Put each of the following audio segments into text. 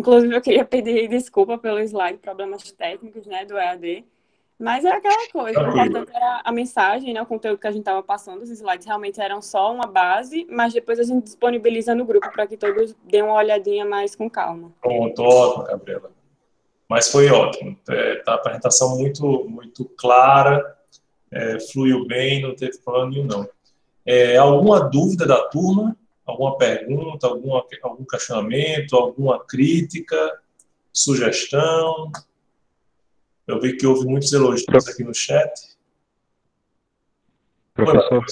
Inclusive, eu queria pedir desculpa pelo slide, problemas técnicos, né, do EAD. Mas é aquela coisa, o importante era a mensagem, né, o conteúdo que a gente estava passando, os slides realmente eram só uma base, mas depois a gente disponibiliza no grupo para que todos deem uma olhadinha mais com calma. Pronto, ótimo, Gabriela. Mas foi ótimo. A apresentação muito clara, fluiu bem, não teve problema nenhum, não. Alguma dúvida da turma? Alguma pergunta, algum questionamento, alguma crítica, sugestão? Eu vi que houve muitos elogios aqui no chat. Professor,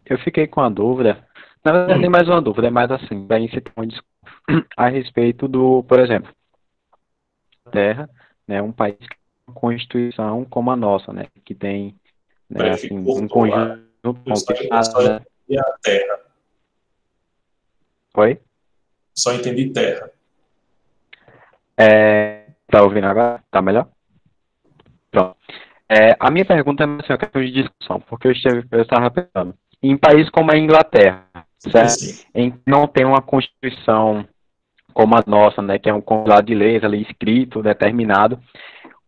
eu fiquei com a dúvida. Na verdade, nem mais uma dúvida, é mais assim, para incitar um discurso a respeito do, por exemplo, Terra, né, um país que tem uma constituição como a nossa, né, que tem, né, assim, um conjunto só entendi a Terra. Oi? Só entendi Terra. Tá ouvindo agora? Tá melhor? Pronto. A minha pergunta é assim, uma questão de discussão, porque eu estava pensando, em países como a Inglaterra, certo? Sim. Em que não tem uma constituição como a nossa, né, que é um compilado de leis ali escrito, determinado,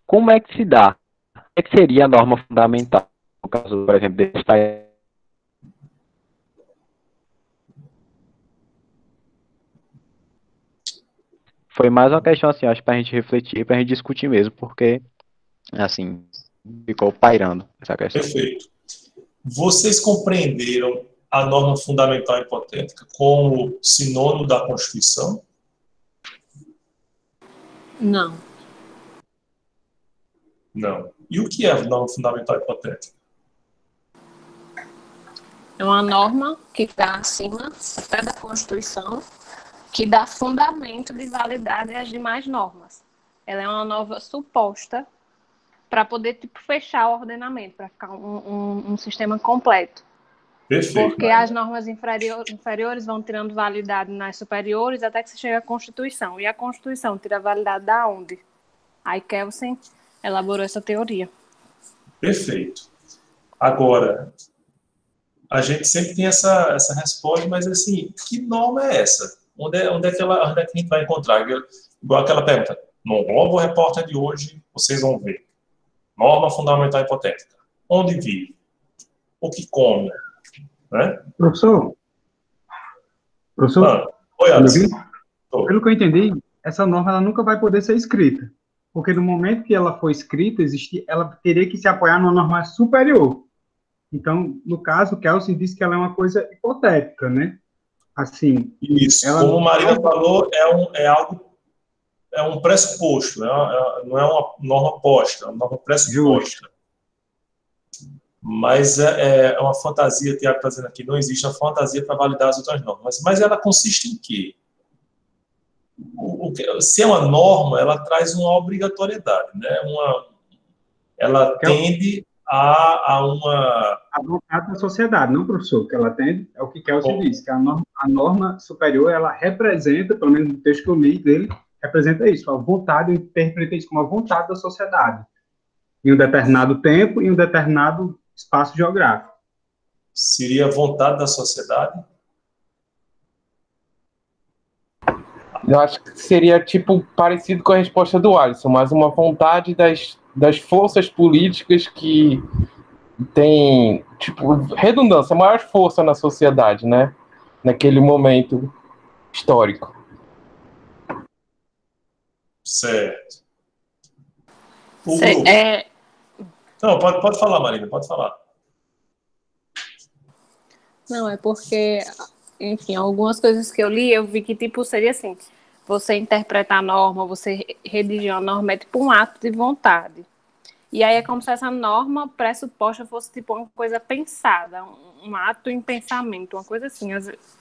como é que se dá? O que seria a norma fundamental? No caso, por exemplo, desse país. Foi mais uma questão assim, acho, para a gente refletir, para a gente discutir mesmo, porque, assim, ficou pairando essa questão. Perfeito. Vocês compreenderam a norma fundamental hipotética como sinônimo da Constituição? Não. Não. E o que é a norma fundamental hipotética? É uma norma que está acima até da Constituição, que dá fundamento de validade às demais normas. Ela é uma norma suposta para poder tipo, fechar o ordenamento, para ficar um sistema completo. Perfeito. Porque as normas inferiores vão tirando validade nas superiores até que se chega à Constituição. E a Constituição tira validade da onde? Aí Kelsen elaborou essa teoria. Perfeito. Agora, a gente sempre tem essa resposta, mas assim, que norma é essa? Onde é que a gente vai encontrar? Igual aquela pergunta, no Globo Repórter de hoje, vocês vão ver. Norma fundamental hipotética. Onde vive? O que come? Né? Professor? Oi, Alisson. Pelo que eu entendi, essa norma ela nunca vai poder ser escrita. Porque no momento que ela for escrita, ela teria que se apoiar numa norma superior. Então, no caso, o Kelsen disse que ela é uma coisa hipotética, né? Assim. Isso. Como Marina falou, é um pressuposto, não é uma norma posta, é uma norma pressuposta. Mas é uma fantasia, o Tiago está dizendo aqui, não existe uma fantasia para validar as outras normas. Mas ela consiste em quê? Se é uma norma, ela traz uma obrigatoriedade, né? Ela tende a uma... A vontade da sociedade, não, professor? Que ela tende, é o que Kelsen disse, que a norma superior, ela representa, pelo menos no texto que eu li dele, representa isso, a vontade, eu interpretei isso como a vontade da sociedade, em um determinado tempo e um determinado espaço geográfico. Seria a vontade da sociedade? Eu acho que seria, tipo, parecido com a resposta do Alisson, mas uma vontade das forças políticas que tem, tipo, redundância, maior força na sociedade, né? Naquele momento histórico. Certo. Não, pode falar, Marina, pode falar. Não, é porque, enfim, algumas coisas que eu li, eu vi que, tipo, seria assim, você interpretar a norma, você redigir uma norma, é tipo um ato de vontade. E aí é como se essa norma pressuposta fosse, tipo, uma coisa pensada, um ato em pensamento, uma coisa assim.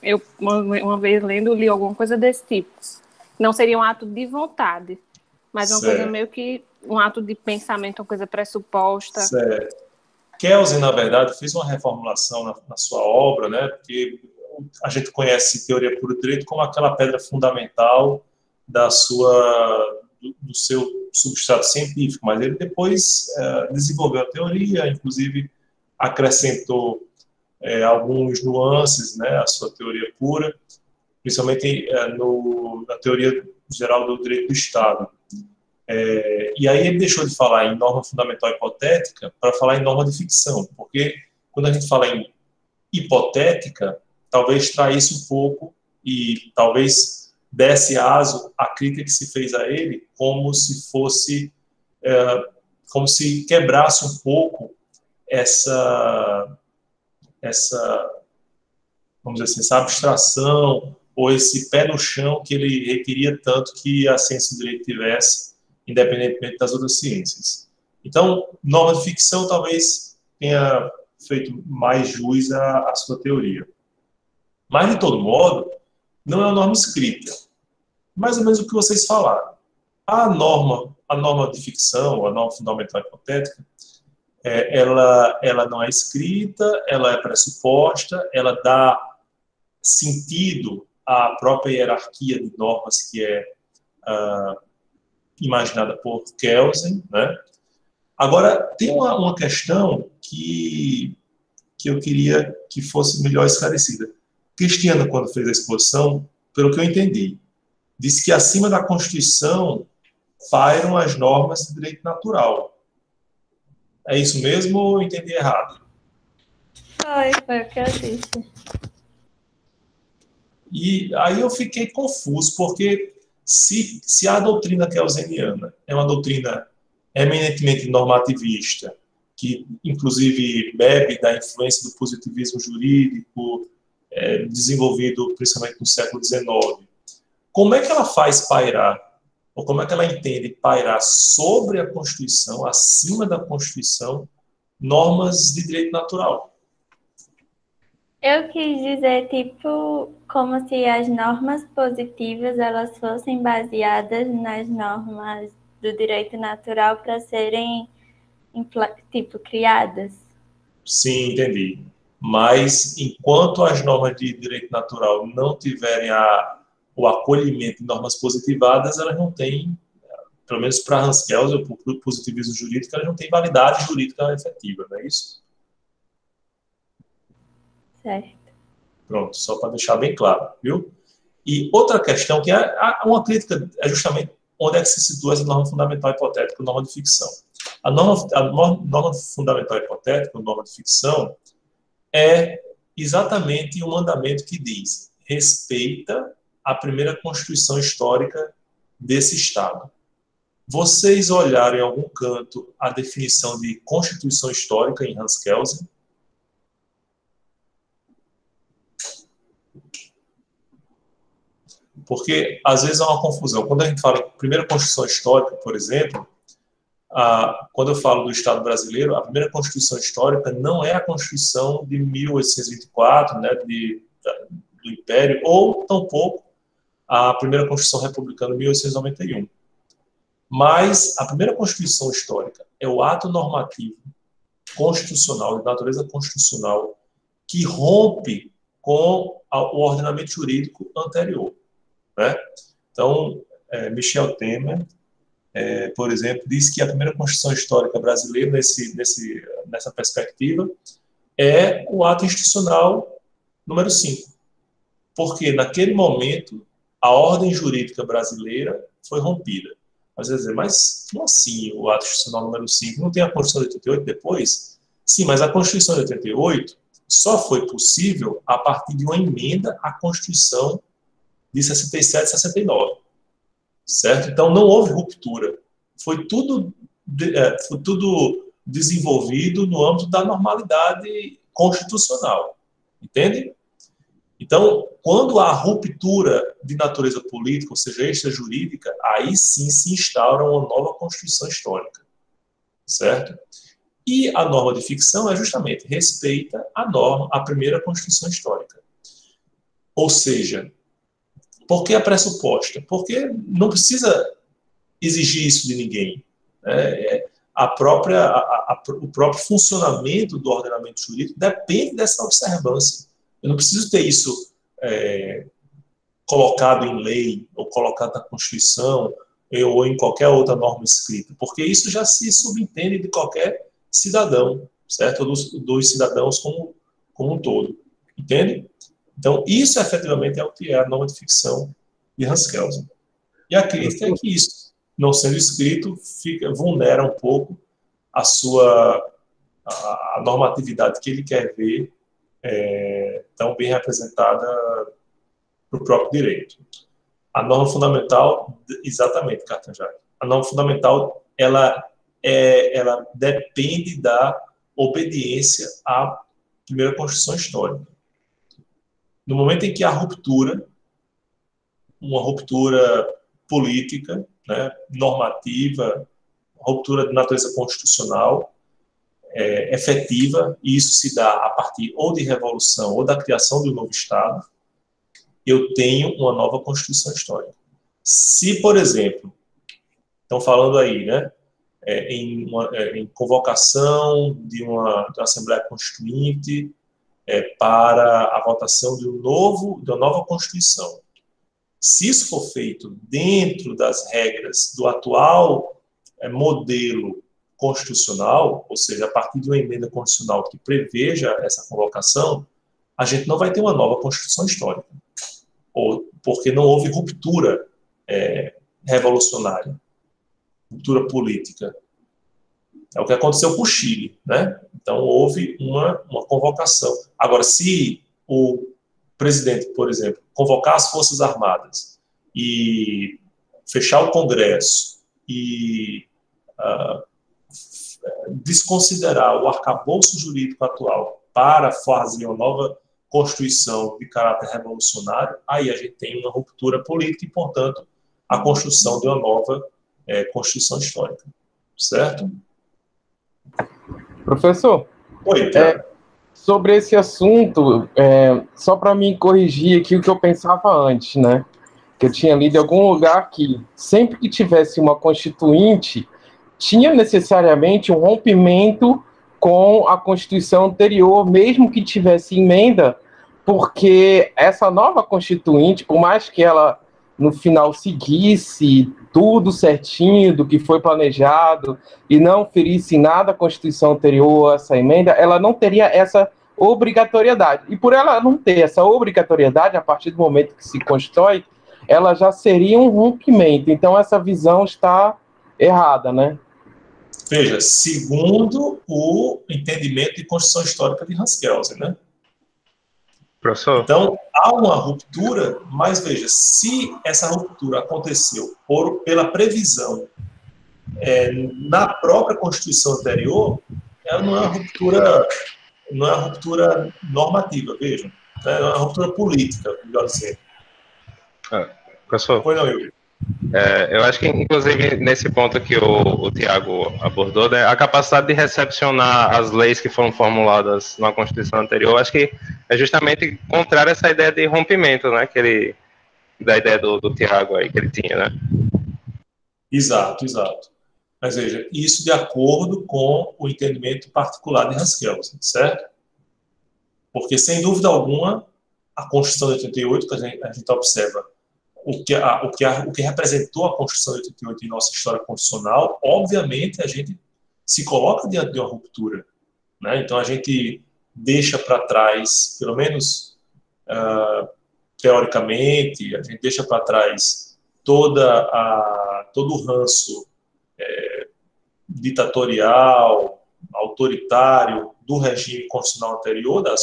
Eu, uma vez lendo, li alguma coisa desse tipo. Não seria um ato de vontade, mas uma coisa meio que um ato de pensamento, uma coisa pressuposta. Certo. Kelsen, na verdade, fez uma reformulação na sua obra, né? Porque a gente conhece teoria puro direito como aquela pedra fundamental do seu substrato científico, mas ele depois desenvolveu a teoria, inclusive acrescentou alguns nuances, né, à sua teoria pura, principalmente na teoria geral do direito do Estado. E aí ele deixou de falar em norma fundamental hipotética para falar em norma de ficção, porque quando a gente fala em hipotética, talvez traísse um pouco e talvez desse aso à crítica que se fez a ele, como se fosse, como se quebrasse um pouco essa vamos dizer assim, essa abstração ou esse pé no chão que ele requeria tanto que a ciência do direito tivesse, independentemente das outras ciências. Então, norma de ficção talvez tenha feito mais jus à sua teoria. Mas, de todo modo, não é uma norma escrita. Mais ou menos o que vocês falaram. A norma de ficção, a norma fundamental hipotética, ela não é escrita, ela é pressuposta, ela dá sentido à própria hierarquia de normas que é imaginada por Kelsen, né? Agora, tem uma questão que eu queria que fosse melhor esclarecida. Cristiano, quando fez a exposição, pelo que eu entendi, disse que acima da Constituição pairam as normas de direito natural. É isso mesmo ou eu entendi errado? Foi o que eu disse. E aí eu fiquei confuso, porque se a doutrina kelseniana é uma doutrina eminentemente normativista, que inclusive bebe da influência do positivismo jurídico, desenvolvido principalmente no século XIX, como é que ela faz pairar, ou como é que ela entende pairar sobre a Constituição, acima da Constituição, normas de direito natural? Eu quis dizer, tipo, como se as normas positivas elas fossem baseadas nas normas do direito natural para serem, tipo, criadas. Sim, entendi. Mas, enquanto as normas de direito natural não tiverem o acolhimento de normas positivadas, elas não têm, pelo menos para Hans Kelsen, para o positivismo jurídico, elas não têm validade jurídica efetiva, não é isso? Certo. Pronto, só para deixar bem claro, viu? E outra questão, que é uma crítica, é justamente onde é que se situa essa norma fundamental hipotética, norma de ficção. A norma fundamental hipotética, norma de ficção, é exatamente o mandamento que diz: respeita a primeira Constituição histórica desse Estado. Vocês olharam em algum canto a definição de Constituição histórica em Hans Kelsen? Porque, às vezes, há uma confusão. Quando a gente fala em primeira Constituição histórica, por exemplo, quando eu falo do Estado brasileiro, a primeira Constituição histórica não é a Constituição de 1824, né, do Império, ou, tampouco, a primeira Constituição republicana de 1891. Mas a primeira Constituição histórica é o ato normativo constitucional, de natureza constitucional, que rompe com o ordenamento jurídico anterior, né? Então, Michel Temer, por exemplo, diz que a primeira Constituição histórica brasileira, nessa perspectiva, é o ato institucional número 5. Porque, naquele momento, a ordem jurídica brasileira foi rompida. Às vezes, mas como assim o ato institucional número 5? Não tem a Constituição de 88 depois? Sim, mas a Constituição de 88 só foi possível a partir de uma emenda à Constituição de 67 e 69. Certo? Então, não houve ruptura. Foi tudo desenvolvido no âmbito da normalidade constitucional. Entende? Então, quando há ruptura de natureza política, ou seja, extrajurídica, aí sim se instaura uma nova Constituição histórica. Certo? E a norma de ficção é justamente respeita a primeira Constituição histórica. Ou seja, por que a pressuposta? Porque não precisa exigir isso de ninguém. O próprio funcionamento do ordenamento jurídico depende dessa observância. Eu não preciso ter isso colocado em lei, ou colocado na Constituição, ou em qualquer outra norma escrita, porque isso já se subentende de qualquer cidadão, certo? Dos cidadãos como um todo. Entende? Então, isso efetivamente é o que é a norma de ficção de Hans Kelsen. E a crítica é que isso, não sendo escrito, vulnera um pouco a normatividade que ele quer ver tão bem representada para o próprio direito. A norma fundamental, exatamente, Cartanjari, a norma fundamental, ela depende da obediência à primeira Constituição Histórica. No momento em que há uma ruptura política, né, normativa, ruptura de natureza constitucional, efetiva, e isso se dá a partir ou de revolução ou da criação de um novo Estado, eu tenho uma nova Constituição Histórica. Se, por exemplo, estão falando aí, né, em convocação de uma Assembleia Constituinte para a votação de uma nova Constituição. Se isso for feito dentro das regras do atual modelo constitucional, ou seja, a partir de uma emenda constitucional que preveja essa convocação, a gente não vai ter uma nova Constituição Histórica, porque não houve ruptura revolucionária, ruptura política. É o que aconteceu com o Chile, né? Então, houve uma convocação. Agora, se o presidente, por exemplo, convocar as Forças Armadas e fechar o Congresso e desconsiderar o arcabouço jurídico atual para fazer uma nova Constituição de caráter revolucionário, aí a gente tem uma ruptura política e, portanto, a construção de uma nova Constituição Histórica. Certo? Professor, Oi, Tiago. Sobre esse assunto, só para me corrigir aqui o que eu pensava antes, né? Que eu tinha lido em algum lugar que sempre que tivesse uma constituinte, tinha necessariamente um rompimento com a Constituição anterior, mesmo que tivesse emenda, porque essa nova constituinte, por mais que ela no final seguisse tudo certinho do que foi planejado e não ferisse nada à Constituição anterior, essa emenda, ela não teria essa obrigatoriedade. E por ela não ter essa obrigatoriedade, a partir do momento que se constrói, ela já seria um rompimento. Então essa visão está errada, né? Veja, segundo o entendimento de Constituição Histórica de Hans Kelsen, né? Professor? Então, há uma ruptura, mas veja, se essa ruptura aconteceu pela previsão na própria Constituição anterior, ela não é uma ruptura normativa, vejam. É uma ruptura política, melhor dizer. Professor? Foi não, Yuri? Eu acho que, inclusive, nesse ponto que o Tiago abordou, né, a capacidade de recepcionar as leis que foram formuladas na Constituição anterior, acho que é justamente contrário a essa ideia de rompimento, né, da ideia do Tiago aí, que ele tinha, né? Exato. Mas veja, isso de acordo com o entendimento particular de Hans Kelsen, certo? Porque, sem dúvida alguma, a Constituição de 88, que a gente observa, o que representou a Constituição de 88 em nossa história constitucional, obviamente a gente se coloca diante de uma ruptura, né? Então a gente deixa para trás, pelo menos teoricamente, a gente deixa para trás todo o ranço ditatorial, autoritário do regime constitucional anterior, da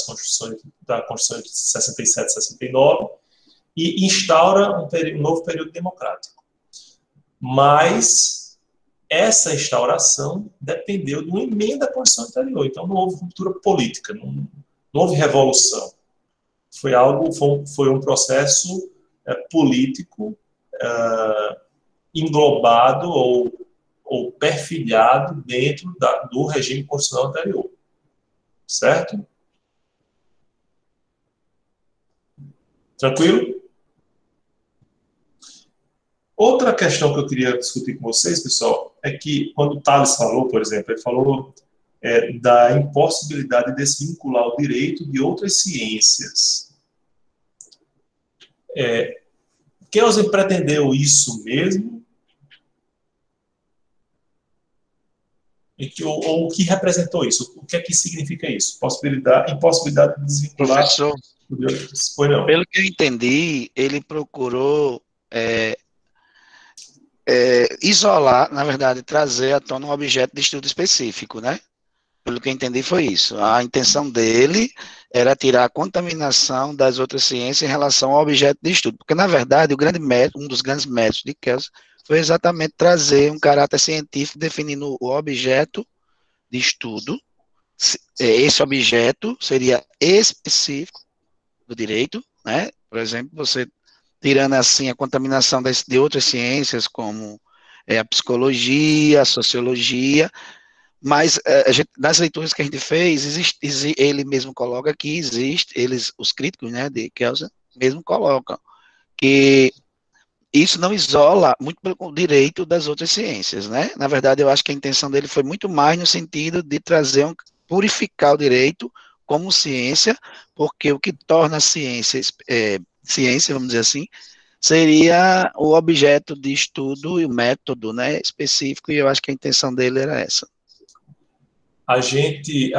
Constituição de 67 e 69, e instaura um novo período democrático. Mas essa instauração dependeu de uma emenda à Constituição anterior, então não houve ruptura política, não houve revolução. Foi um processo político englobado ou perfilhado dentro do regime constitucional anterior. Certo? Tranquilo? Outra questão que eu queria discutir com vocês, pessoal, é que quando o Tales falou, por exemplo, ele falou da impossibilidade de desvincular o direito de outras ciências. Kelsen pretendeu isso mesmo? Ou o que representou isso? O que é que significa isso? Impossibilidade de desvincular... Professor, Foi não. pelo que eu entendi, ele procurou isolar, na verdade, trazer à tona um objeto de estudo específico, né? Pelo que eu entendi foi isso. A intenção dele era tirar a contaminação das outras ciências em relação ao objeto de estudo, porque, na verdade, um dos grandes métodos de Kelsen foi exatamente trazer um caráter científico definindo o objeto de estudo. Esse objeto seria específico do direito, né? Por exemplo, você tirando assim a contaminação de outras ciências, como a psicologia, a sociologia, mas nas leituras que a gente fez, ele mesmo coloca que os críticos, né, de Kelsen, mesmo colocam que isso não isola muito pelo direito das outras ciências, né? Na verdade, eu acho que a intenção dele foi muito mais no sentido de purificar o direito como ciência, porque o que torna a ciência, vamos dizer assim, seria o objeto de estudo e o método, né, específico, e eu acho que a intenção dele era essa. A gente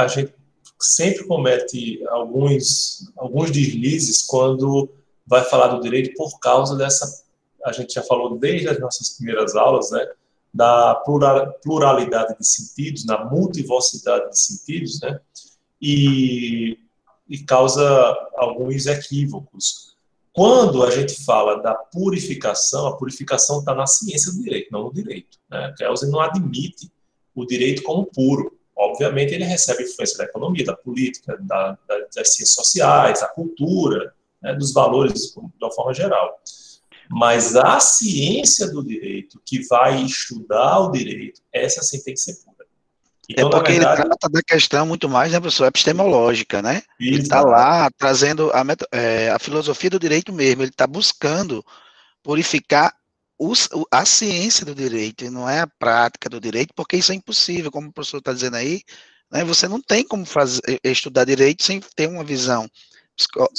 sempre comete alguns deslizes quando vai falar do direito por causa dessa, a gente já falou desde as nossas primeiras aulas, né, da pluralidade de sentidos, na multivocidade de sentidos, né, e causa alguns equívocos. Quando a gente fala da purificação, a purificação está na ciência do direito, não no direito, né? Kelsen não admite o direito como puro. Obviamente, ele recebe influência da economia, da política, das ciências sociais, da cultura, né, dos valores de uma forma geral. Mas a ciência do direito, que vai estudar o direito, essa sim tem que ser pura. Então, porque na verdade, ele trata da questão muito mais, né, professor, epistemológica, né? Ele está exato. lá trazendo a filosofia do direito mesmo, ele está buscando purificar a ciência do direito, e não é a prática do direito, porque isso é impossível, como o professor está dizendo aí, né, você não tem como estudar direito sem ter uma visão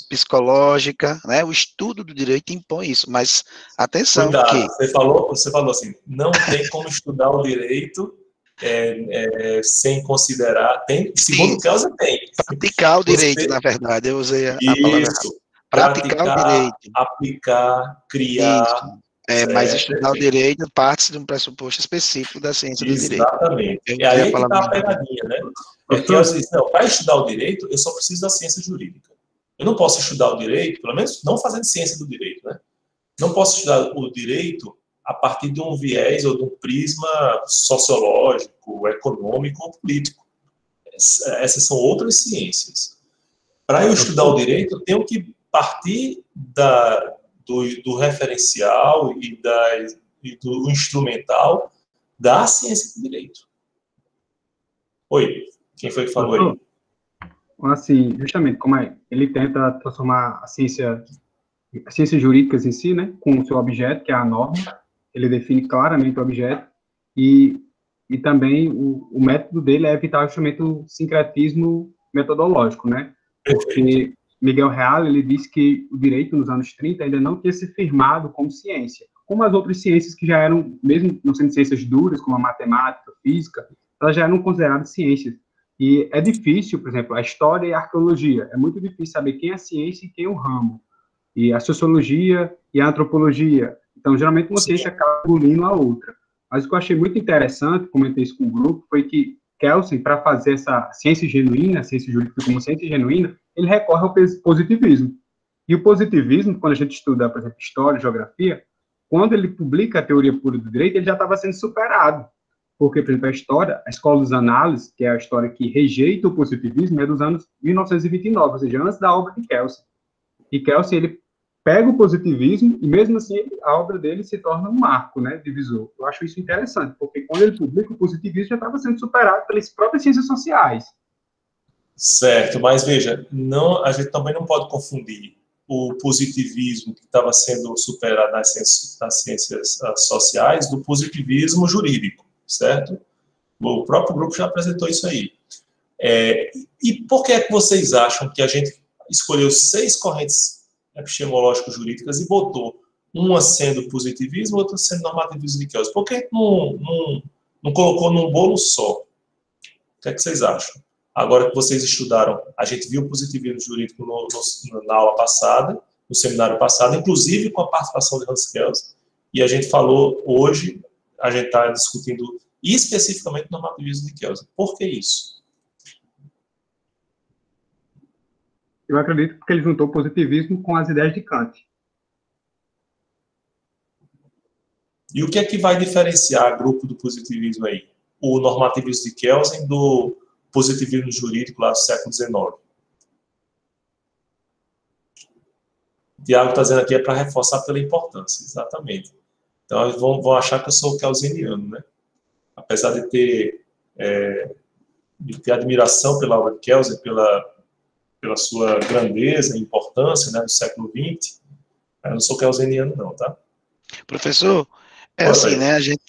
psicológica, né, o estudo do direito impõe isso, mas atenção Cuidado, que... você falou assim, não tem como estudar o direito sem considerar, segundo Kelsen tem. Praticar o direito, na verdade, eu usei a palavra errada. Isso, Praticar o direito. aplicar, criar. Isso. Mas estudar o direito parte de um pressuposto específico da ciência do direito. Exatamente. E aí é que está a pegadinha, né? Kelsen diz, não, para estudar o direito, eu só preciso da ciência jurídica. Eu não posso estudar o direito, pelo menos não fazendo ciência do direito, né? Não posso estudar o direito a partir de um viés ou de um prisma sociológico, econômico ou político. Essas são outras ciências. Para eu estudar o direito, eu tenho que partir do referencial e do instrumental da ciência do direito. Oi, quem foi que falou aí? Assim, justamente, como ele tenta transformar as ciências jurídicas em si, né, com o seu objeto, que é a norma, ele define claramente o objeto, e também o método dele é evitar justamente o sincretismo metodológico, né, porque Miguel Reale, ele disse que o direito nos anos 30 ainda não tinha se firmado como ciência, como as outras ciências que já eram, mesmo não sendo ciências duras, como a matemática, a física, elas já eram consideradas ciências. E é difícil, por exemplo, a história e a arqueologia, é muito difícil saber quem é a ciência e quem é o ramo. E a sociologia e a antropologia. Então, geralmente, uma ciência acaba engolindo a outra. Mas o que eu achei muito interessante, comentei isso com o grupo, foi que Kelsen, para fazer essa ciência genuína, a ciência jurídica como ciência genuína, ele recorre ao positivismo. E o positivismo, quando a gente estuda, por exemplo, história, geografia, quando ele publica a teoria pura do direito, ele já estava sendo superado. Porque, por exemplo, a escola dos análises, que é a história que rejeita o positivismo, é dos anos 1929, ou seja, antes da obra de Kelsen. E Kelsen, ele pega o positivismo e, mesmo assim, a obra dele se torna um marco, né, divisor. Eu acho isso interessante, porque quando ele publica o positivismo, já estava sendo superado pelas próprias ciências sociais. Certo, mas veja, a gente também não pode confundir o positivismo que estava sendo superado nas ciências sociais do positivismo jurídico, certo? O próprio grupo já apresentou isso aí. E por que é que vocês acham que a gente escolheu 6 correntes epistemológicas jurídicas e botou uma sendo positivismo, outra sendo normativismo de Kelsen? Por que não colocou num bolo só? O que é que vocês acham? Agora que vocês estudaram, a gente viu o positivismo jurídico na aula passada, no seminário passado, inclusive com a participação de Hans Kelsen, E a gente falou hoje, a gente está discutindo especificamente o normativismo de Kelsen. Por que isso? Eu acredito que ele juntou o positivismo com as ideias de Kant. E o que é que vai diferenciar o grupo do positivismo aí? O normativismo de Kelsen do positivismo jurídico lá do século XIX. O Tiago está dizendo aqui é para reforçar pela importância, exatamente. Então, eles vão achar que eu sou kelseniano, né? Apesar de ter admiração pela obra de Kelsen, pela sua grandeza e importância, né, no século XX, eu não sou kelseniano não, tá? Professor, assim, né, a gente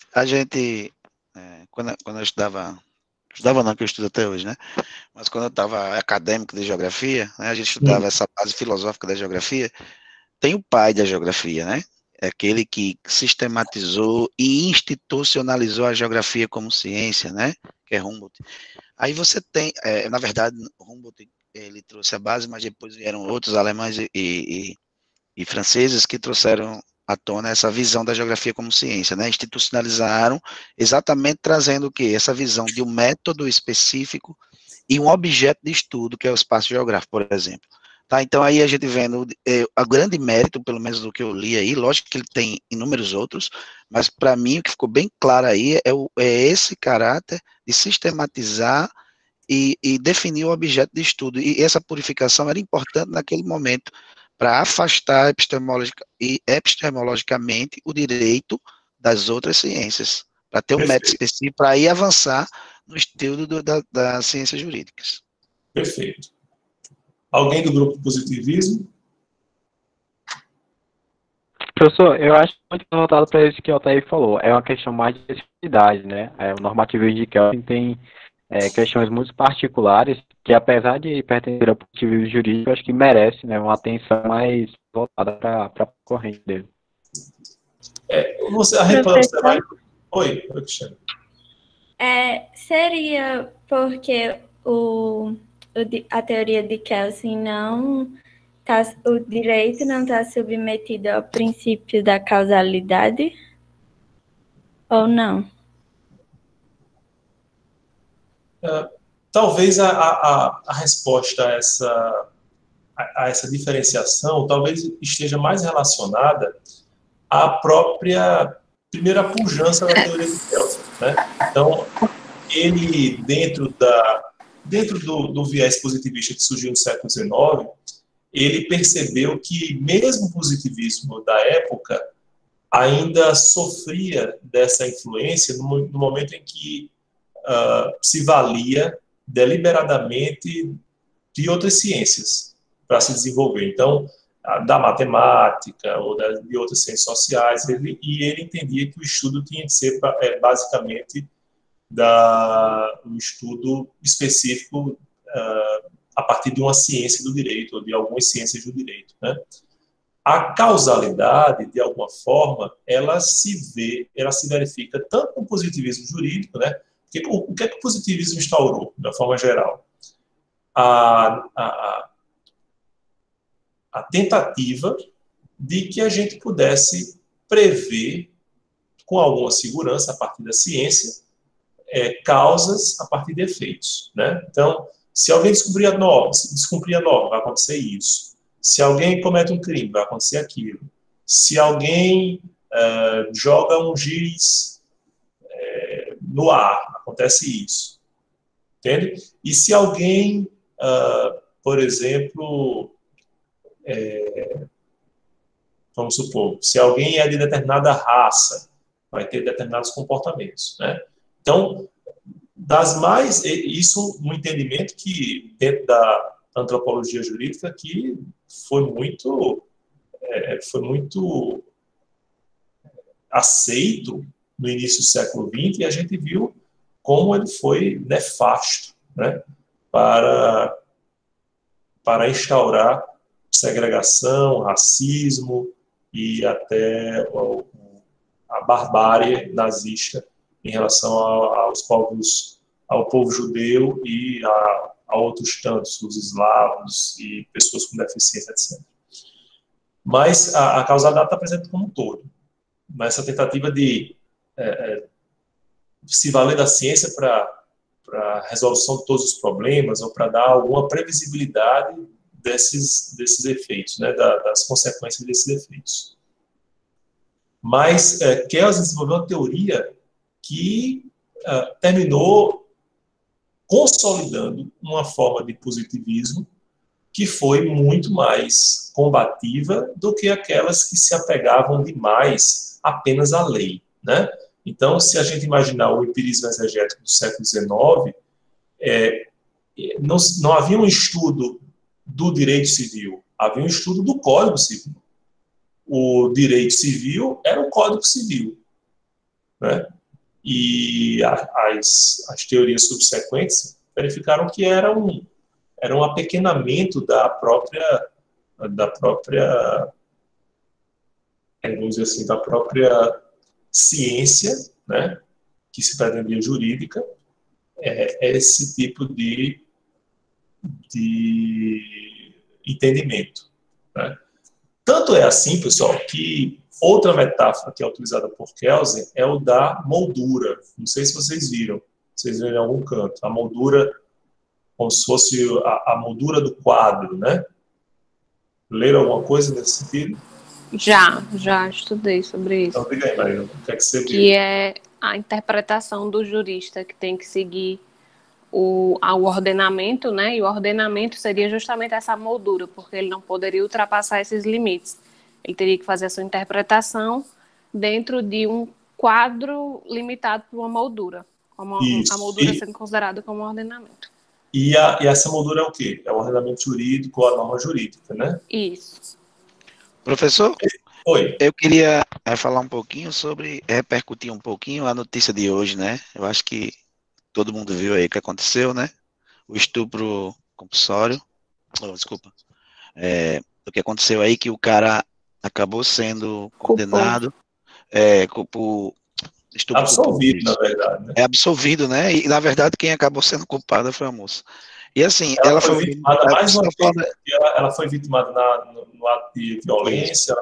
quando eu estudava não, que eu estudo até hoje, né, mas quando eu estava acadêmico de geografia, né, a gente estudava essa base filosófica da geografia. Tem o pai da geografia, né, é aquele que sistematizou e institucionalizou a geografia como ciência, né, que é Humboldt. Aí você tem, na verdade, Humboldt, ele trouxe a base, mas depois vieram outros alemães e franceses que trouxeram à tona essa visão da geografia como ciência, né? Institucionalizaram, exatamente trazendo o quê? Essa visão de um método específico e um objeto de estudo, que é o espaço geográfico, por exemplo. Tá? Então, aí a gente vendo a grande mérito, pelo menos do que eu li aí, lógico que ele tem inúmeros outros, mas para mim o que ficou bem claro aí é esse caráter de sistematizar e definir o objeto de estudo. E essa purificação era importante naquele momento, para afastar epistemologicamente o direito das outras ciências, para ter um método específico, para aí avançar no estudo das ciências jurídicas. Perfeito. Alguém do grupo positivismo? Professor, eu acho muito voltado para isso que o Altair falou. É uma questão mais de especificidade, né? O normativismo de Kelsen tem questões muito particulares que, apesar de pertencer ao positivismo jurídico, acho que merece, né, uma atenção mais voltada para a corrente dele. Você vai... Oi, Cristiano. Seria porque a teoria de Kelsen o direito não está submetido ao princípio da causalidade? Ou não? Talvez a resposta a essa diferenciação talvez esteja mais relacionada à própria primeira pujança da teoria de Kelsen, né? Então, ele, dentro do viés positivista que surgiu no século XIX, ele percebeu que mesmo o positivismo da época ainda sofria dessa influência no momento em que se valia deliberadamente de outras ciências para se desenvolver. Então, da matemática ou de outras ciências sociais, ele entendia que o estudo tinha que ser basicamente um estudo específico a partir de uma ciência do direito ou de algumas ciências do direito, né? A causalidade, de alguma forma, ela se verifica tanto no positivismo jurídico, né? O que é que o positivismo instaurou, de uma forma geral? A tentativa de que a gente pudesse prever, com alguma segurança, a partir da ciência, causas a partir de efeitos, né? Então, se alguém descumprir a norma, vai acontecer isso. Se alguém comete um crime, vai acontecer aquilo. Se alguém joga um giz no ar, acontece isso. Entende? E se alguém, por exemplo, vamos supor, se alguém é de determinada raça, vai ter determinados comportamentos, né? Então, isso no entendimento que, dentro da antropologia jurídica, que foi muito aceito no início do século XX, e a gente viu como ele foi nefasto, né, para instaurar segregação, racismo e até a barbárie nazista em relação ao povo judeu e a outros tantos, os eslavos e pessoas com deficiência, etc. Mas a causalidade está presente como um todo. nessa tentativa de se valer da ciência para a resolução de todos os problemas ou para dar alguma previsibilidade desses efeitos, né, das consequências desses efeitos. Mas Kelsen desenvolveu uma teoria que terminou consolidando uma forma de positivismo que foi muito mais combativa do que aquelas que se apegavam demais apenas à lei, né? Então, se a gente imaginar o empirismo exegético do século XIX, não havia um estudo do direito civil, havia um estudo do Código Civil. O direito civil era o Código Civil, né? E as teorias subsequentes verificaram que era um apequenamento da própria vamos dizer assim, da própria ciência, né, que se pretendia jurídica, esse tipo de entendimento, né? Tanto é assim, pessoal, que outra metáfora que é utilizada por Kelsen é o da moldura. Não sei se vocês viram em algum canto. A moldura, como se fosse a moldura do quadro, né? Leram alguma coisa nesse sentido? Já estudei sobre isso. Então, diga aí, Maria, o que é que você viu? Que é a interpretação do jurista, que tem que seguir o ordenamento, né? E o ordenamento seria justamente essa moldura, porque ele não poderia ultrapassar esses limites. Ele teria que fazer a sua interpretação dentro de um quadro limitado por uma moldura, como a moldura sendo considerada como ordenamento. E essa moldura é o quê? É o ordenamento jurídico ou a norma jurídica, né? Isso. Professor, Oi. eu queria falar um pouquinho repercutir um pouquinho a notícia de hoje, né? Eu acho que todo mundo viu aí o que aconteceu, né? O estupro compulsório. Desculpa. O que aconteceu aí, que o cara acabou sendo condenado por estupro absolvido, na verdade, né? Absolvido, né? E, na verdade, quem acabou sendo culpada foi a moça. E assim, ela foi vitimada mais uma vez, ela foi vitimada no ato de violência,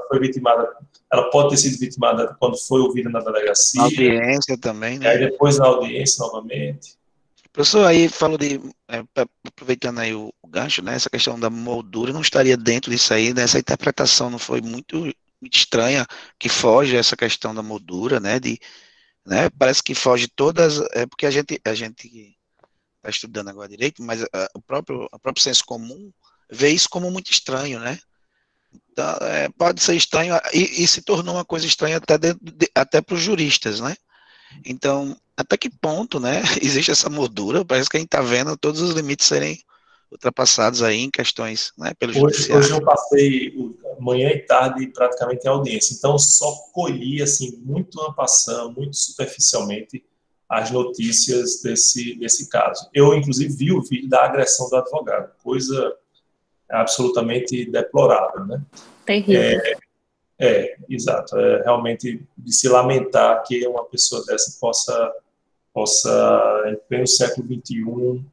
ela pode ter sido vitimada quando foi ouvida na delegacia. Na audiência também, né? E aí depois na audiência novamente. Professor, aí falou aproveitando aí o gancho, né? Essa questão da moldura não estaria dentro disso aí, né? Essa interpretação não foi muito estranha, que foge essa questão da moldura, né? Né? Parece que foge todas, porque a gente está estudando agora direito, mas o próprio senso comum vê isso como muito estranho, né? Então, pode ser estranho, e se tornou uma coisa estranha até para os juristas, né? Então, até que ponto, né, existe essa moldura? Parece que a gente está vendo todos os limites serem ultrapassados aí em questões, né, pelo judiciário. Hoje eu passei manhã e tarde praticamente em audiência, então só colhi, assim, muito en passant, muito superficialmente, as notícias desse caso. Eu, inclusive, vi o vídeo da agressão do advogado, coisa absolutamente deplorável, né? Terrível. Exato. É realmente de se lamentar que uma pessoa dessa possa em pleno século XXI,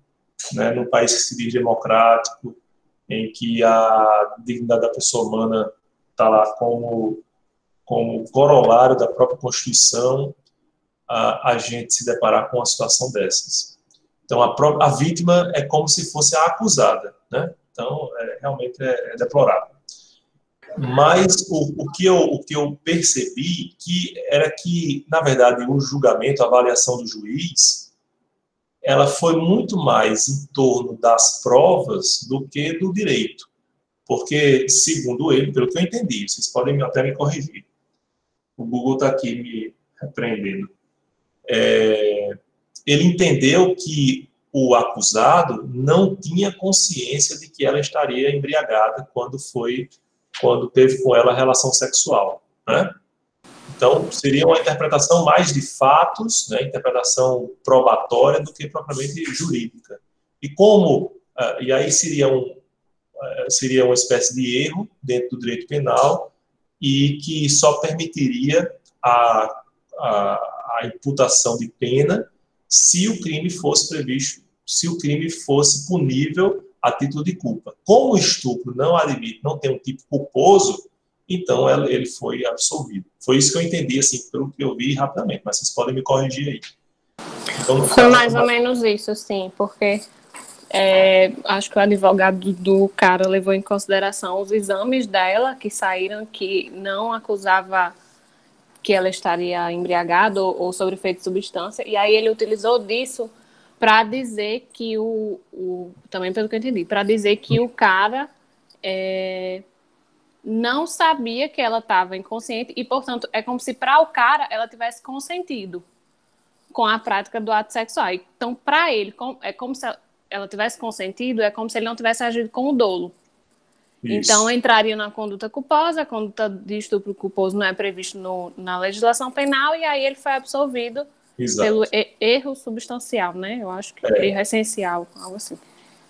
né, num país que se diz democrático, em que a dignidade da pessoa humana está lá como corolário da própria Constituição, a gente se deparar com uma situação dessas. Então, a vítima é como se fosse a acusada, né? Então, realmente é deplorável. Mas o que eu percebi era que, na verdade, o julgamento, a avaliação do juiz, ela foi muito mais em torno das provas do que do direito. Porque, segundo ele, pelo que eu entendi, vocês podem até me corrigir, o Google está aqui me repreendendo, ele entendeu que o acusado não tinha consciência de que ela estaria embriagada quando teve com ela relação sexual, né? Então, seria uma interpretação mais de fatos, né, interpretação probatória do que propriamente jurídica. E aí seria uma espécie de erro dentro do direito penal e que só permitiria a imputação de pena se o crime fosse previsto, se o crime fosse punível a título de culpa. Como o estupro não admite, não tem um tipo culposo, então ele foi absolvido. Foi isso que eu entendi, assim, pelo que eu vi rapidamente, mas vocês podem me corrigir aí. Então, foi mais ou menos isso, sim, porque acho que o advogado do cara levou em consideração os exames dela que saíram, que não acusava que ela estaria embriagada ou sob efeito de substância, e aí ele utilizou disso para dizer que também pelo que eu entendi, para dizer que o cara não sabia que ela estava inconsciente e, portanto, é como se para o cara ela tivesse consentido com a prática do ato sexual. Então, para ele, é como se ela tivesse consentido, é como se ele não tivesse agido com o dolo. Isso. Então, entraria na conduta culposa, a conduta de estupro culposo não é previsto na legislação penal, e aí ele foi absolvido pelo erro substancial, né? Eu acho que erro essencial, algo assim.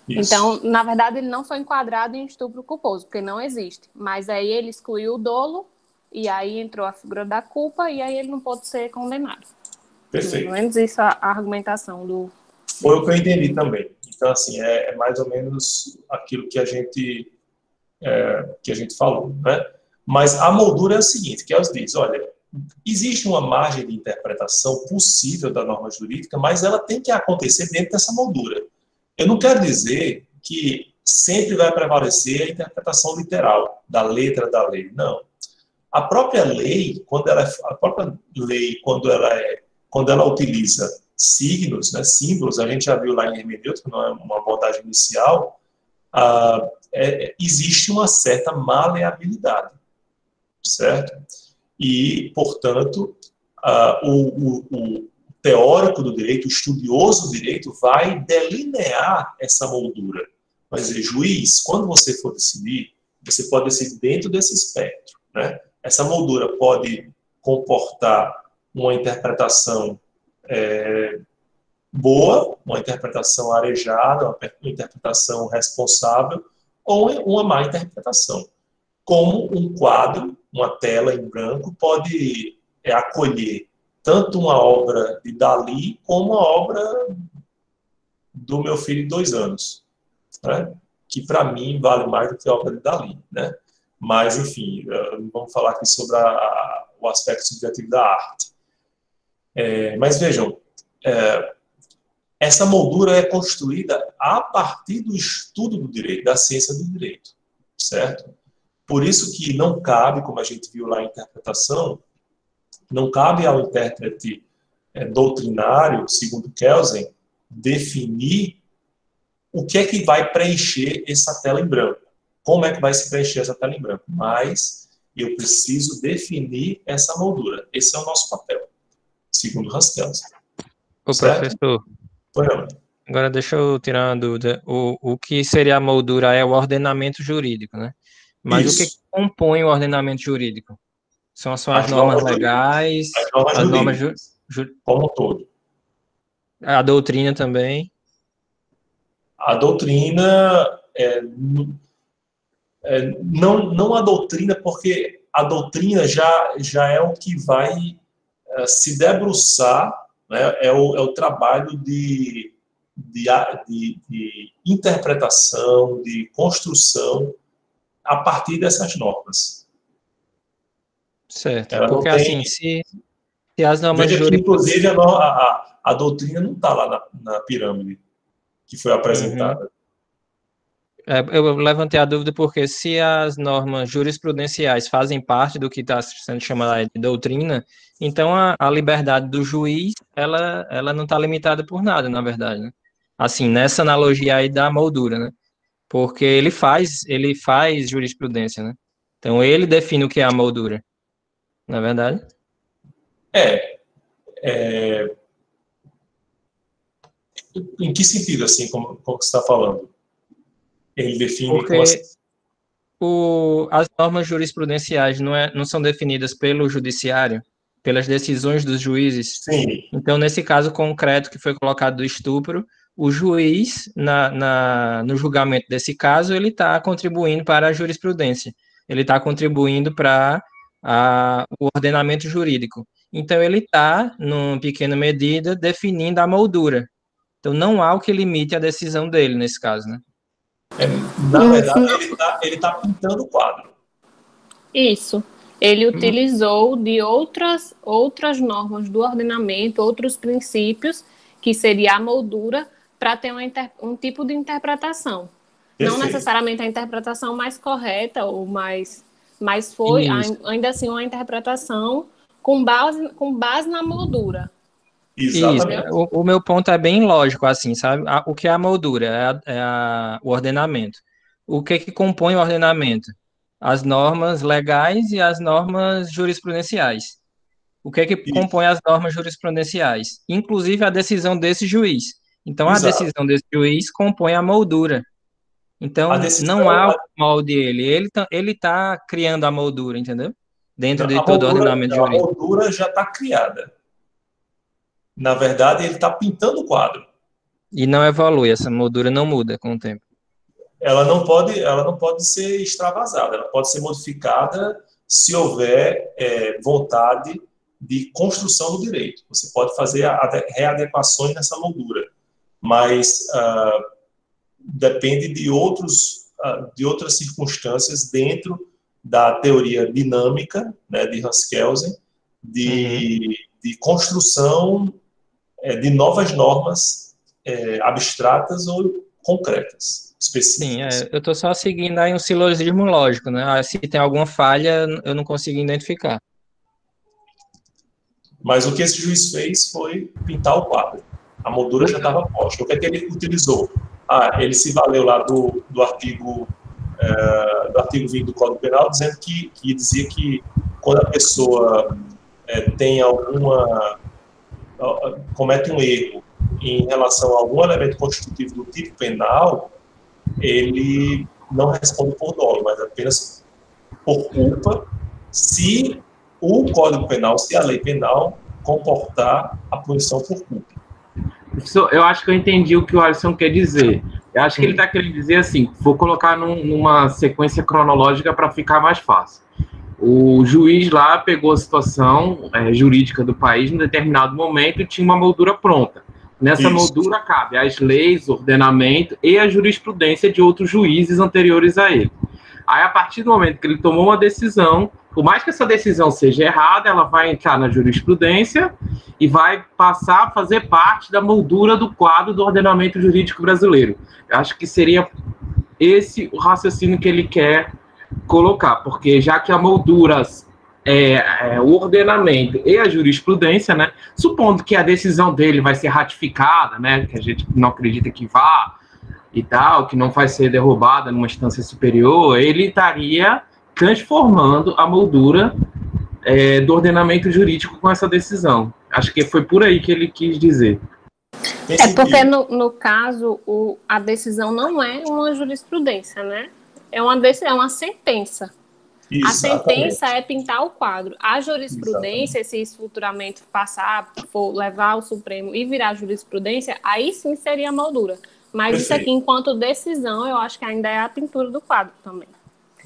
Isso. Então, na verdade, ele não foi enquadrado em estupro culposo, porque não existe. Mas aí ele excluiu o dolo, e aí entrou a figura da culpa, e aí ele não pode ser condenado. Perfeito. Pelo menos isso a argumentação do... Foi o que eu entendi também. Então, assim, é mais ou menos aquilo que a gente falou, né? Mas a moldura é o seguinte, que elas dizem, olha, existe uma margem de interpretação possível da norma jurídica, mas ela tem que acontecer dentro dessa moldura. Eu não quero dizer que sempre vai prevalecer a interpretação literal da letra da lei, não. A própria lei, quando ela utiliza signos, né, símbolos, a gente já viu lá em hermenêutica, não é uma abordagem inicial, existe uma certa maleabilidade, certo? E, portanto, o teórico do direito, o estudioso do direito, vai delinear essa moldura. Vai dizer, juiz, quando você for decidir, você pode decidir dentro desse espectro, né? Essa moldura pode comportar uma interpretação boa, uma interpretação arejada, uma interpretação responsável, ou uma má interpretação. Como um quadro, uma tela em branco, pode acolher tanto uma obra de Dalí como a obra do meu filho de 2 anos, né? Que para mim vale mais do que a obra de Dalí, né? Mas, enfim, vamos falar aqui sobre o aspecto subjetivo da arte. Mas vejam, essa moldura é construída a partir do estudo do direito, da ciência do direito, certo? Por isso que não cabe, como a gente viu lá em interpretação, não cabe ao intérprete doutrinário, segundo Kelsen, definir o que é que vai preencher essa tela em branco. Como é que vai se preencher essa tela em branco? Mas eu preciso definir essa moldura. Esse é o nosso papel, segundo Hans Kelsen. Ô, certo? professor, Foi, não. agora deixa eu tirar uma dúvida. O que seria a moldura é o ordenamento jurídico, né? Mas o que Isso. compõe o ordenamento jurídico? São as As normas normas legais, As normas as normas jurídicas, como um todo. a doutrina também. A doutrina, não a doutrina, porque a doutrina já é o que vai se debruçar, né, é o trabalho de interpretação, de construção a partir dessas normas. Certo. Ela Porque não tem... assim, se as normas Veja que, jurídicas... inclusive, a doutrina não está lá na pirâmide que foi apresentada. Eu levantei a dúvida porque se as normas jurisprudenciais fazem parte do que está sendo chamado de doutrina, então a liberdade do juiz, ela não está limitada por nada, na verdade, né? Assim, nessa analogia aí da moldura, né? Porque ele faz jurisprudência, né? Então ele define o que é a moldura, na verdade. Em que sentido, assim, como você está falando? Ele define Porque como assim? as normas jurisprudenciais não são definidas pelo judiciário, pelas decisões dos juízes. Sim. Então, nesse caso concreto que foi colocado do estupro, o juiz, no julgamento desse caso, ele está contribuindo para a jurisprudência. Ele está contribuindo para o ordenamento jurídico. Então, ele está, numa pequena medida, definindo a moldura. Então, não há o que limite a decisão dele, nesse caso, né? Na verdade, ele tá pintando o quadro. Isso. Ele utilizou de outras normas do ordenamento, outros princípios, que seria a moldura, para ter um tipo de interpretação. Perfeito. Não necessariamente a interpretação mais correta, ou mas foi ainda assim uma interpretação com base na moldura. Exatamente. Isso. O meu ponto é bem lógico, assim, sabe? O que é a moldura? O ordenamento. O que compõe o ordenamento? As normas legais e as normas jurisprudenciais. O que compõe as normas jurisprudenciais? Inclusive a decisão desse juiz. Então, a Exato. decisão desse juiz compõe a moldura. Então, A decisão, não há o molde ele tá criando a moldura, entendeu? Dentro de todo o ordenamento a jurídico. moldura já está criada. Na verdade, ele está pintando o quadro. E não evolui, essa moldura não muda com o tempo. Ela não pode ser extravasada, ela pode ser modificada se houver vontade de construção do direito. Você pode fazer readequações nessa moldura, mas depende de outras circunstâncias dentro da teoria dinâmica, né, de Hans Kelsen, de construção de novas normas abstratas ou concretas, específicas. Sim, eu estou só seguindo aí um silogismo lógico, né? Se tem alguma falha, eu não consigo identificar. Mas o que esse juiz fez foi pintar o quadro. A moldura já estava posta. O que é que ele utilizou? Ele se valeu lá do artigo 20 do Código Penal, dizendo que dizia que quando a pessoa comete um erro em relação a algum elemento constitutivo do tipo penal, ele não responde por dolo, mas apenas por culpa, se o Código Penal, se a lei penal comportar a punição por culpa. Eu acho que eu entendi o que o Alisson quer dizer. Eu acho que ele está querendo dizer assim, vou colocar numa sequência cronológica para ficar mais fácil. O juiz lá pegou a situação jurídica do país em determinado momento e tinha uma moldura pronta. Nessa moldura cabe as leis, o ordenamento e a jurisprudência de outros juízes anteriores a ele. Aí, a partir do momento que ele tomou uma decisão, por mais que essa decisão seja errada, ela vai entrar na jurisprudência e vai passar a fazer parte da moldura do quadro do ordenamento jurídico brasileiro. Eu acho que seria esse o raciocínio que ele quer colocar, porque já que a moldura o ordenamento e a jurisprudência, né, supondo que a decisão dele vai ser ratificada, né, que a gente não acredita que vá e tal, que não vai ser derrubada numa instância superior, ele estaria transformando a moldura do ordenamento jurídico com essa decisão. Acho que foi por aí que ele quis dizer. Porque no caso a decisão não é uma jurisprudência, né? É uma sentença. Exatamente. A sentença é pintar o quadro. A jurisprudência, Exatamente. Se isso futuramente for levar ao Supremo e virar jurisprudência, aí sim seria a moldura. Mas Perfeito. Isso aqui, enquanto decisão, eu acho que ainda é a pintura do quadro também.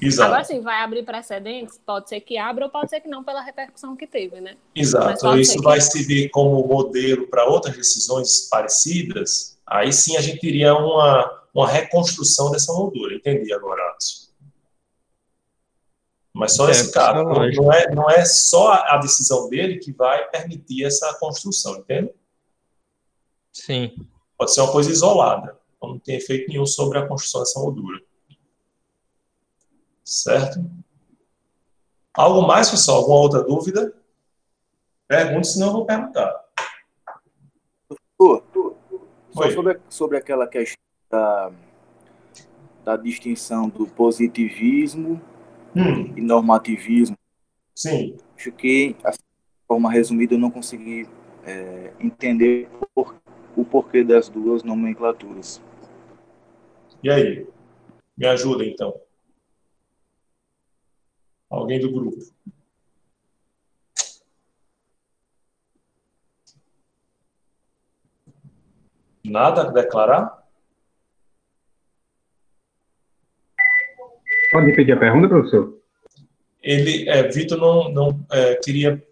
Exato. Agora sim, vai abrir precedentes? Pode ser que abra ou pode ser que não, pela repercussão que teve, né? Exato. Isso vai servir como modelo para outras decisões parecidas. Aí sim a gente teria uma reconstrução dessa moldura. Entendi agora, Alisson. Mas só nesse caso. Não é só a decisão dele que vai permitir essa construção, entende? Sim. Pode ser uma coisa isolada. Então não tem efeito nenhum sobre a construção dessa moldura. Certo? Algo mais, pessoal? Alguma outra dúvida? Pergunte, senão eu vou perguntar. Sobre aquela questão da distinção do positivismo e normativismo. Sim. Acho que, de forma resumida, eu não consegui entender o porquê das duas nomenclaturas. E aí? Me ajuda, então. Alguém do grupo? Nada a declarar? Pode repetir a pergunta, professor? Vitor não queria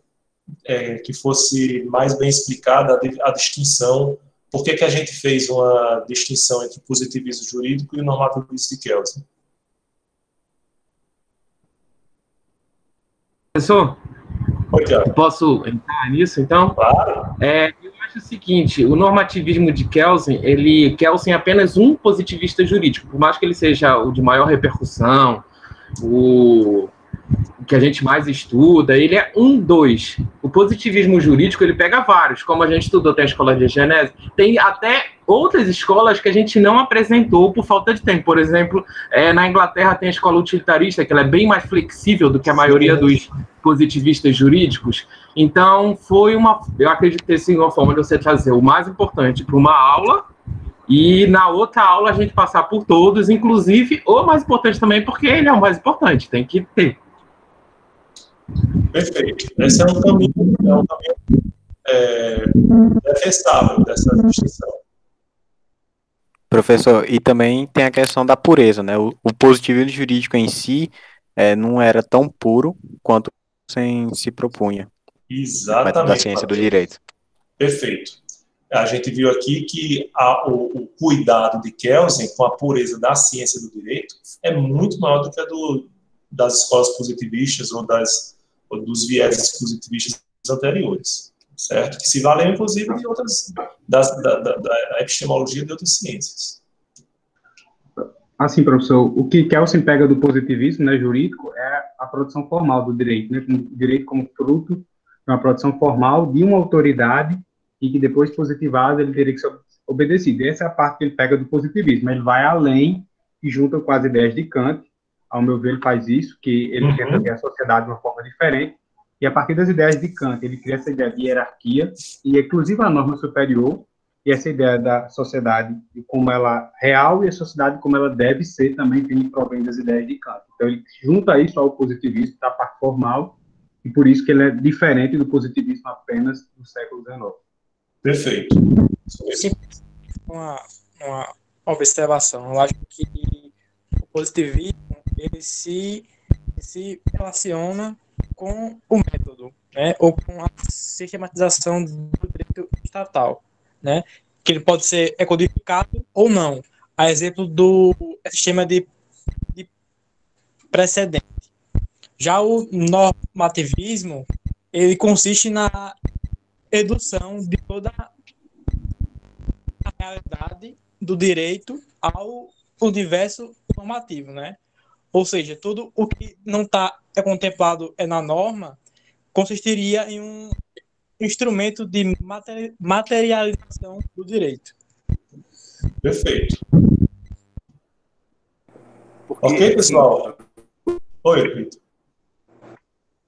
que fosse mais bem explicada a distinção. Por que a gente fez uma distinção entre positivismo jurídico e normativismo de Kelsen? Professor, Oi, Tiago. posso entrar nisso, então? Claro. Eu acho o seguinte, o normativismo de Kelsen, Kelsen é apenas um positivista jurídico, por mais que ele seja o de maior repercussão, o que a gente mais estuda, ele é dos. O positivismo jurídico, ele pega vários, como a gente estudou, tem a escola de Genese, tem até outras escolas que a gente não apresentou por falta de tempo. Por exemplo, na Inglaterra tem a escola utilitarista, que ela é bem mais flexível do que a maioria dos positivistas jurídicos. Então, eu acredito ter sido uma forma de você trazer o mais importante para uma aula, e na outra aula a gente passar por todos, inclusive o mais importante também, porque ele é o mais importante, tem que ter. Perfeito. Esse é um caminho defensável dessa distinção. Professor, e também tem a questão da pureza, né? O positivismo jurídico em si não era tão puro quanto se propunha. Exatamente. Da ciência do direito. Perfeito. A gente viu aqui que o cuidado de Kelsen com a pureza da ciência do direito é muito maior do que a das escolas positivistas ou dos vieses positivistas anteriores, certo? Que se valem, inclusive, de outras, da epistemologia de outras ciências. Assim, professor, o que Kelsen pega do positivismo, né, jurídico, é a produção formal do direito, né, o direito como fruto de uma produção formal de uma autoridade e que depois positivado ele teria que ser obedecido. Essa é a parte que ele pega do positivismo. Ele vai além e junta com as ideias de Kant. Ao meu ver, ele faz isso, que ele tenta ver a sociedade de uma forma diferente, e a partir das ideias de Kant, ele cria essa ideia de hierarquia, e inclusive a norma superior, e essa ideia da sociedade como ela é real e a sociedade como ela deve ser também provém das ideias de Kant. Então, ele junta isso ao positivismo, da parte formal, e por isso que ele é diferente do positivismo apenas do século XIX. Perfeito. Sim, uma observação. Eu acho que o positivismo ele se relaciona com o método, né, ou com a sistematização do direito estatal, né, que ele pode ser codificado ou não, a exemplo do sistema de precedente. Já o normativismo, ele consiste na redução de toda a realidade do direito ao universo normativo, né? Ou seja, tudo o que não é contemplado na norma consistiria em um instrumento de materialização do direito. Perfeito. Ok, pessoal? Oi, Vitor.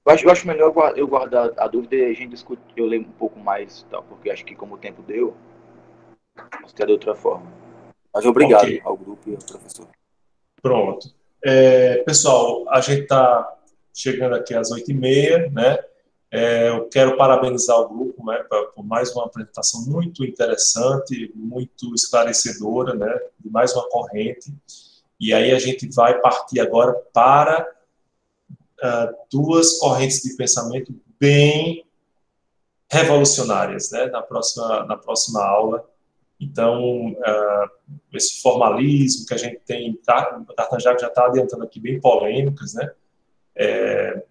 Eu acho melhor eu guardar a dúvida e a gente discute, eu leio um pouco mais, tá? Porque acho que como o tempo deu, posso ter de outra forma. Mas obrigado ao grupo e ao professor. Pronto. Pessoal, a gente está chegando aqui às 8h30, né? Eu quero parabenizar o grupo, né, por mais uma apresentação muito interessante, muito esclarecedora, né, de mais uma corrente. E aí a gente vai partir agora para duas correntes de pensamento bem revolucionárias, né, na próxima aula. Então, esse formalismo que a gente tem, o Tartanjak já está adiantando aqui, bem polêmicas, né?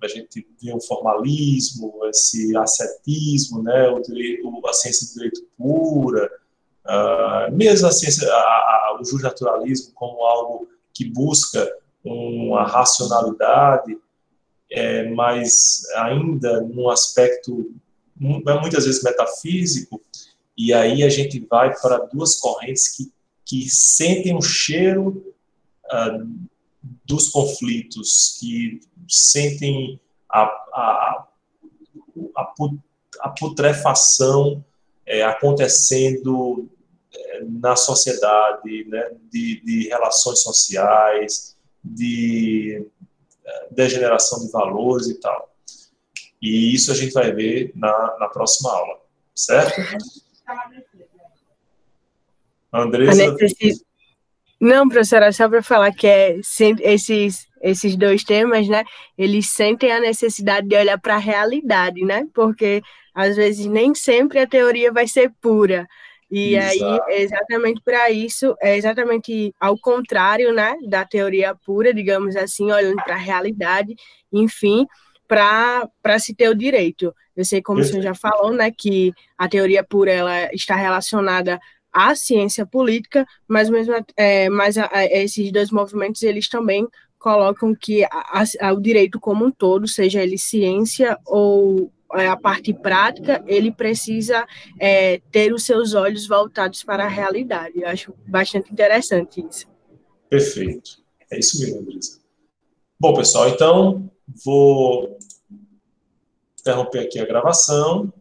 A gente vê o formalismo, esse ascetismo, né? A ciência do direito pura, mesmo a ciência, o justnaturalismo como algo que busca uma racionalidade, mas ainda num aspecto muitas vezes metafísico. E aí a gente vai para duas correntes que sentem o cheiro dos conflitos, que sentem a putrefação acontecendo na sociedade, né, de relações sociais, de degeneração de valores e tal. E isso a gente vai ver na próxima aula, certo? Andressa? Não, professora, só para falar que esses dois temas, né, eles sentem a necessidade de olhar para a realidade, né, porque às vezes nem sempre a teoria vai ser pura, e Exato. aí é exatamente para isso, é exatamente ao contrário, né, da teoria pura, digamos assim, olhando para a realidade, enfim, para se ter o direito. Eu sei, como o senhor já falou, né, que a teoria pura ela está relacionada à ciência política, mas mesmo esses dois movimentos eles também colocam que o direito como um todo, seja ele ciência ou a parte prática, ele precisa ter os seus olhos voltados para a realidade. Eu acho bastante interessante isso. Perfeito. É isso mesmo, Andressa. Bom, pessoal, então vou interromper aqui a gravação